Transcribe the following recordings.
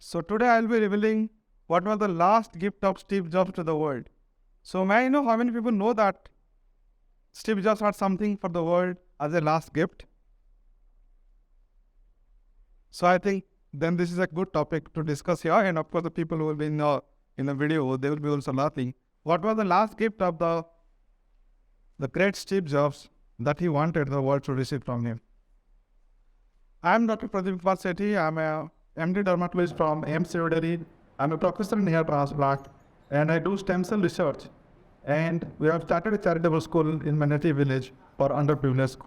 So today I'll be revealing what was the last gift of Steve Jobs to the world. So may I know how many people know that Steve Jobs had something for the world as a last gift? So I think then this is a good topic to discuss here, and of course the people who will be in the video, they will be also laughing. What was the last gift of the great Steve Jobs that he wanted the world to receive from him? I am Dr. Pradeep Sethi. I am a MD dermatologist from AIMS New Delhi. I am a professor in hair transplant, and I do stem cell research. And we have started a charitable school in my native village for underprivileged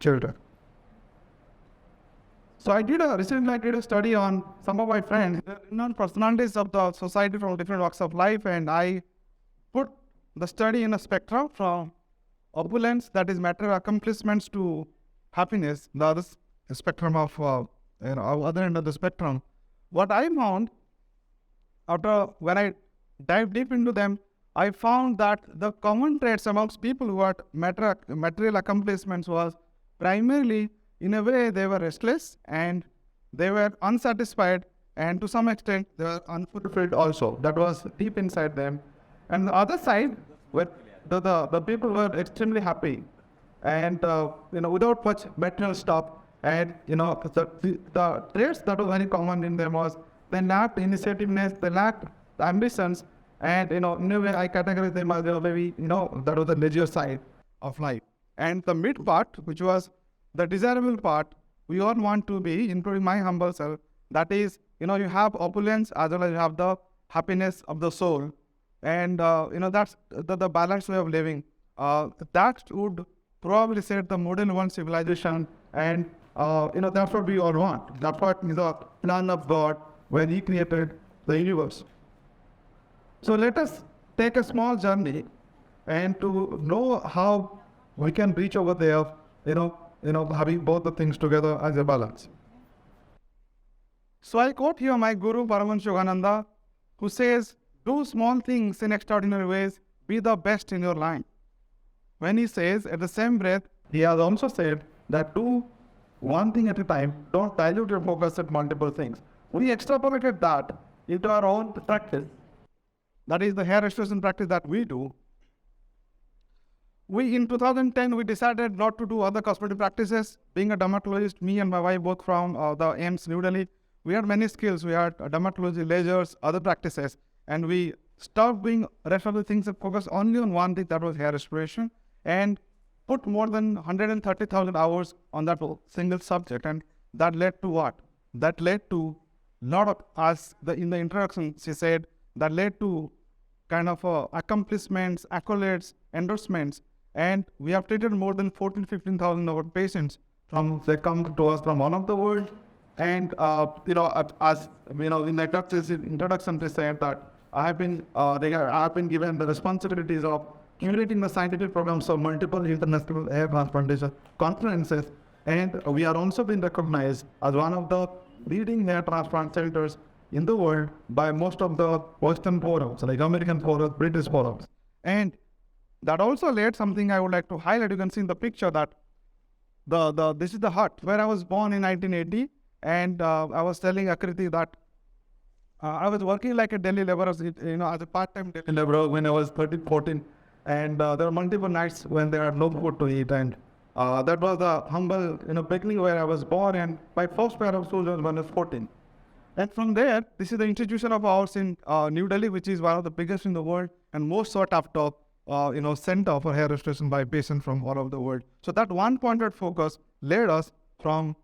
children. So recently I did a study on some of my friends, renowned personalities of the society from different walks of life, and I put the study in a spectrum from opulence, that is material accomplishments, to happiness, the other spectrum of other end of the spectrum. What I found when I dive deep into them, I found that the common traits amongst people who had material accomplishments was primarily, in a way, they were restless and they were unsatisfied, and to some extent they were unfulfilled also. That was deep inside them. And the other side, where the people were extremely happy and without much material stuff. And the traits that were very common in them was they lacked initiativeness, they lacked ambitions, and in a way I categorize them as maybe that was the leisure side of life. And the mid part, which was the desirable part, we all want to be, including my humble self. That is, you have opulence as well as you have the happiness of the soul, and that's the balanced way of living. That would probably set the modern one civilization, and that's what we all want. That's what is the plan of God when He created the universe. So let us take a small journey and to know how we can reach over there, having both the things together as a balance. So I quote here my Guru Paramahansa Yogananda, who says, "Do small things in extraordinary ways, be the best in your line." When he says, at the same breath, he has also said that do one thing at a time, don't dilute your focus at multiple things. We extrapolated that into our own practice. That is the hair restoration practice that we do. In 2010, we decided not to do other cosmetic practices. Being a dermatologist, me and my wife both from the AIMS New Delhi, we had many skills. We had dermatology, lasers, other practices, and we stopped doing rest of the things and focused only on one thing, that was hair restoration, and put more than 130,000 hours on that single subject. And that led to what? That led to lot of, in the introduction she said, that led to kind of accomplishments, accolades, endorsements, and we have treated more than 15,000 of our patients they come to us from all over the world. And as in the introduction they said that I have been given the responsibilities of curating the scientific programs of multiple international hair transplantation conferences, and we are also been recognized as one of the leading hair transplant centers in the world by most of the Western forums, like American forums, British forums. And that also led something I would like to highlight. You can see in the picture that this is the hut where I was born in 1980, and I was telling Akriti that I was working like a Delhi laborer, as a part-time Delhi laborer when I was 13, 14, and there were multiple nights when there had no food to eat, and that was the humble beginning where I was born, and my first pair of shoes was when I was 14. And from there, this is the institution of ours in New Delhi, which is one of the biggest in the world and most sought after, center for hair restoration by patients from all over the world. So that one-pointed focus led us from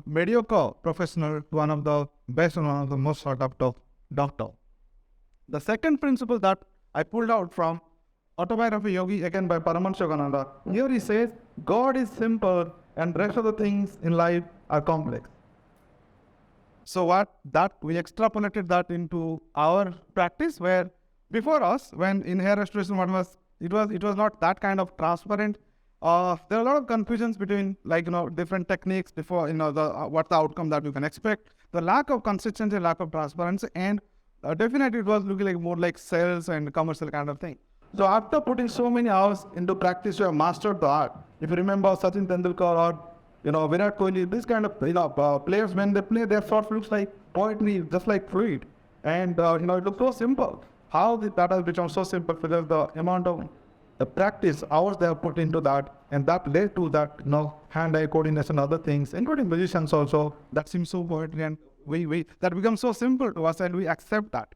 mediocre professional to one of the best and one of the most sought after doctor. The second principle that I pulled out from Autobiography Yogi, again by Paramahansa Yogananda, here he says, God is simple and rest of the things in life are complex. So we extrapolated that into our practice, where before us, when in hair restoration, it was not that kind of transparent. There are a lot of confusions between different techniques before what the outcome that you can expect. The lack of consistency, lack of transparency, and definitely it was looking like more like sales and commercial kind of thing. So after putting so many hours into practice, you have mastered the art. If you remember Sachin Tendulkar or Virat Kohli, this kind of, players, when they play, their shot looks like poetry, just like fluid. And, it looks so simple. How that has become so simple because the amount of the practice hours they have put into that, and that led to that, hand-eye coordination, other things, including musicians also, that seems so poetry, and that becomes so simple to us, and we accept that.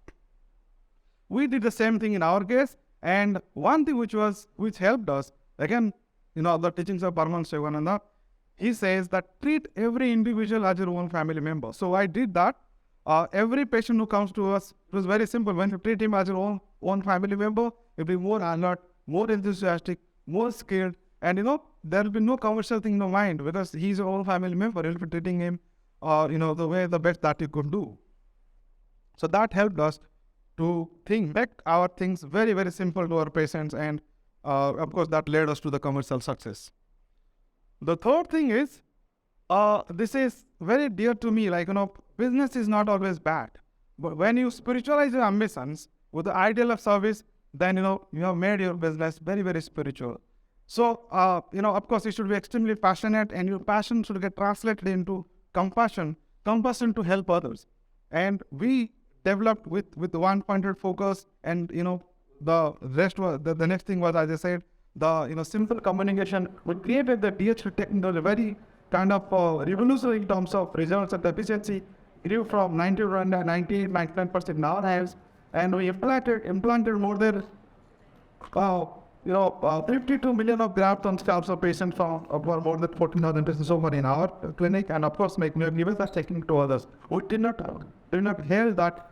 We did the same thing in our case, and one thing which helped us, again, the teachings of Paramahansa Yogananda, he says that treat every individual as your own family member. So I did that. Every patient who comes to us, it was very simple. When you treat him as your own family member, you'll be more alert, more enthusiastic, more skilled, and there will be no commercial thing in your mind because he's your own family member. You'll be treating him, the best that you could do. So that helped us to make our things very, very simple to our patients, and of course that led us to the commercial success. The third thing is, this is very dear to me, business is not always bad, but when you spiritualize your ambitions with the ideal of service, then you have made your business very, very spiritual. So of course you should be extremely passionate, and your passion should get translated into compassion to help others. And we developed with one pointed focus, and the rest was the next thing was, as I said, the simple communication. We created the DH technology, very kind of revolutionary in terms of results and efficiency. Grew from 99% in our lives, and we implanted more than 52 million of grafts on scalps of patients from over more than 14,000 patients over in our clinic, and of course given that technique to others. We did not hail that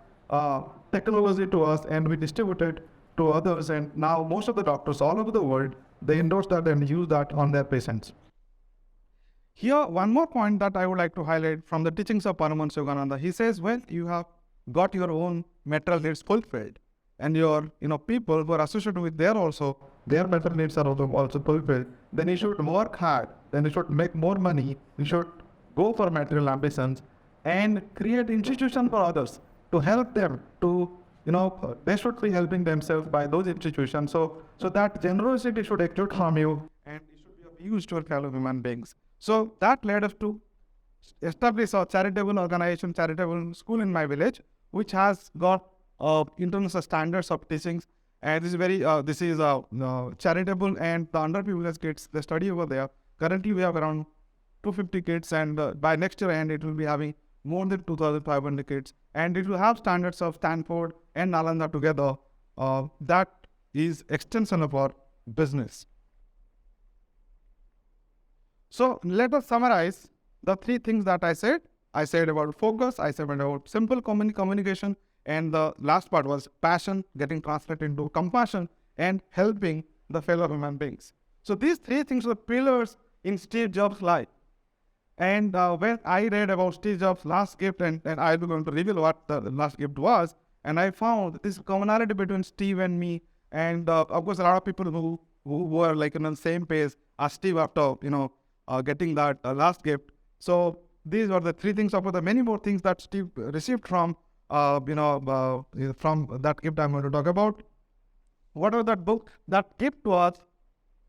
technology to us, and we distributed to others, and now most of the doctors all over the world, they endorse that and use that on their patients. Here, one more point that I would like to highlight from the teachings of Paramahansa Yogananda. He says, when you have got your own material needs fulfilled, and your people who are associated with their material needs are also fulfilled, then you should work hard, then you should make more money, you should go for material ambitions, and create institutions for others to help them to, they should be helping themselves by those institutions. So that generosity should exude from you, and it should be of use to our fellow human beings. So that led us to establish a charitable organization, charitable school in my village, which has got international standards of teachings. And this is charitable, and the underprivileged kids, they study over there. Currently we have around 250 kids, and by next year end it will be having more than 2,500 kids, and it will have standards of Stanford and Nalanda together. That is extension of our business. So let us summarize the three things that I said. I said about focus, I said about simple communication, and the last part was passion getting translated into compassion and helping the fellow human beings. So these three things are the pillars in Steve Jobs' life. And when I read about Steve Jobs' last gift, and I'll be going to reveal what the last gift was, and I found this commonality between Steve and me, and of course a lot of people who were on the same page as Steve after getting that last gift. So these were the three things. Of the many more things that Steve received from that gift I'm going to talk about. What was that book? That gift was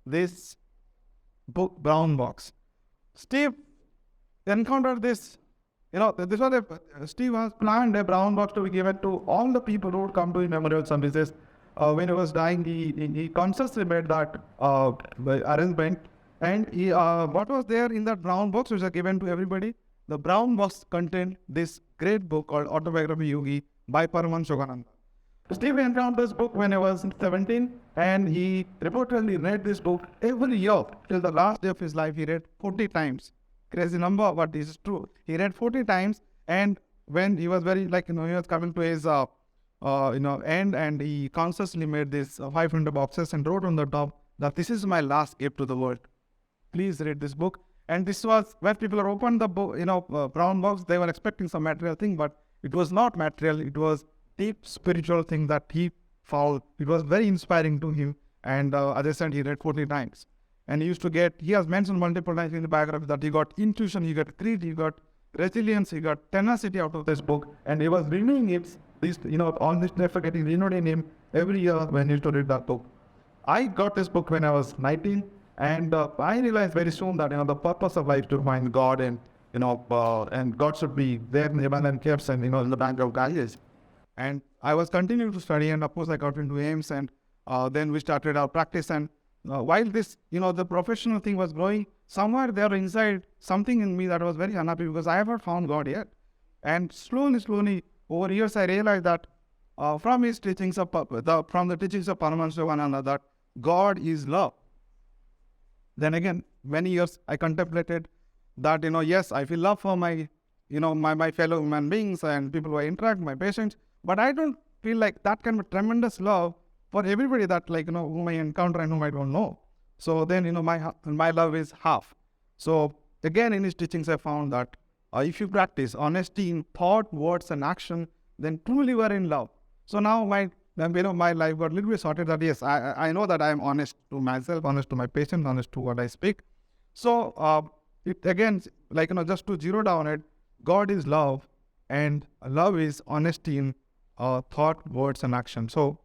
this book, Brown Box. Steve encountered this. Steve has planned a brown box to be given to all the people who would come to his memorial services. When he was dying, he consciously made that arrangement. And what was there in that brown box which was given to everybody? The brown box contained this great book called Autobiography Yogi by Paramahansa Yogananda. Steve encountered this book when he was 17, and he reportedly read this book every year till the last day of his life. He read 40 times. Crazy number, but this is true. He read 40 times, and when he was very he was coming to his end, and he consciously made this 500 boxes and wrote on the top that this is my last gift to the world. Please read this book. And this was when people are opened the book, brown box, they were expecting some material thing, but it was not material. It was deep spiritual thing that he found. It was very inspiring to him. And as I said, he read 40 times. And he has mentioned multiple times in the biography that he got intuition, he got greed, he got resilience, he got tenacity out of this book. And he was renewing all this effort getting renewed in him every year when he used to read that book. I got this book when I was 19. And I realized very soon that, the purpose of life to find God, and God should be there in heaven and caves and, in the bank of Ganges. And I was continuing to study, and of course I got into AIMS, and then we started our practice. And while this, the professional thing was growing, somewhere there inside something in me that was very unhappy because I haven't found God yet. And slowly, over years, I realized that from his teachings from the teachings of Paramahansa that God is love. Then again, many years I contemplated that, yes, I feel love for my, my fellow human beings and people who I interact, my patients, but I don't feel like that kind of tremendous love for everybody that, whom I encounter and whom I don't know. So then, my love is half. So again, in his teachings, I found that if you practice honesty in thought, words, and action, then truly you are in love. So now my life got a little bit sorted that, yes, I know that I am honest to myself, honest to my patient, honest to what I speak. So it again, just to zero down it, God is love, and love is honesty in thought, words, and action. So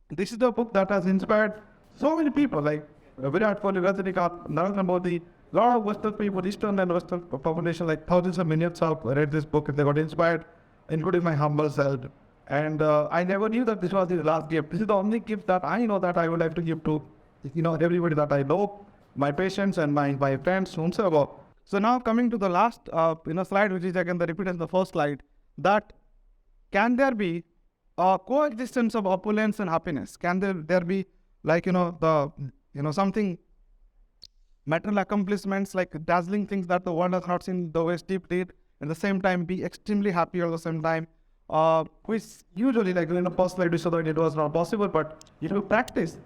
this is the book that has inspired so many people, like Virat Kohli, Rajinikanth, Narendra Modi, a lot of Western people, Eastern and Western population, like thousands of millions have read this book and they got inspired, including my humble self. And I never knew that this was his last gift. This is the only gift that I know that I would like to give to, everybody that I know, my patients and my friends, whomsoever. So now coming to the last, slide, which is again the repeat of the first slide, that can there be a coexistence of opulence and happiness? Can there be something, material accomplishments, like dazzling things that the world has not seen the way Steve did, at the same time be extremely happy at the same time, which usually, in the first slide we saw that it was not possible, but if you practice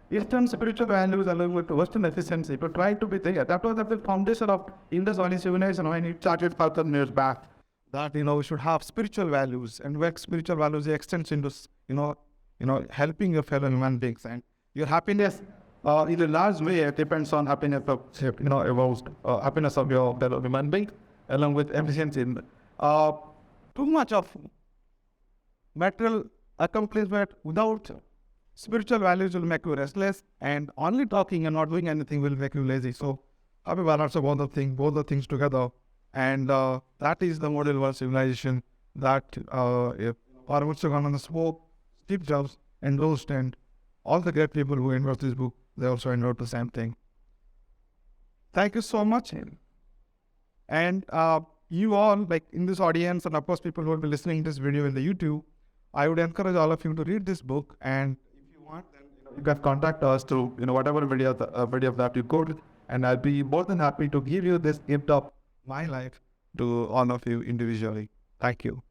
Eastern spiritual values along with Western efficiency, to try to be there. That was the foundation of Indus Valley civilization when it started 1,000 years back. That, we should have spiritual values, and where spiritual values extends into, helping your fellow human beings, and your happiness, in a large way, depends on happiness of, happiness of your fellow human being, along with efficiency. Too much of material accomplishment without spiritual values will make you restless, and only talking and not doing anything will make you lazy. So have a balance of both the things together. And that is the model world civilization that Paramahansa spoke, Steve Jobs endorsed, and all the great people who endorsed this book, they also endorsed the same thing. Thank you so much. And you all, in this audience, and of course people who will be listening to this video in the YouTube, I would encourage all of you to read this book, and if you want, then you can contact us to whatever video that you could, and I'll be more than happy to give you this gift of my life to all of you individually. Thank you.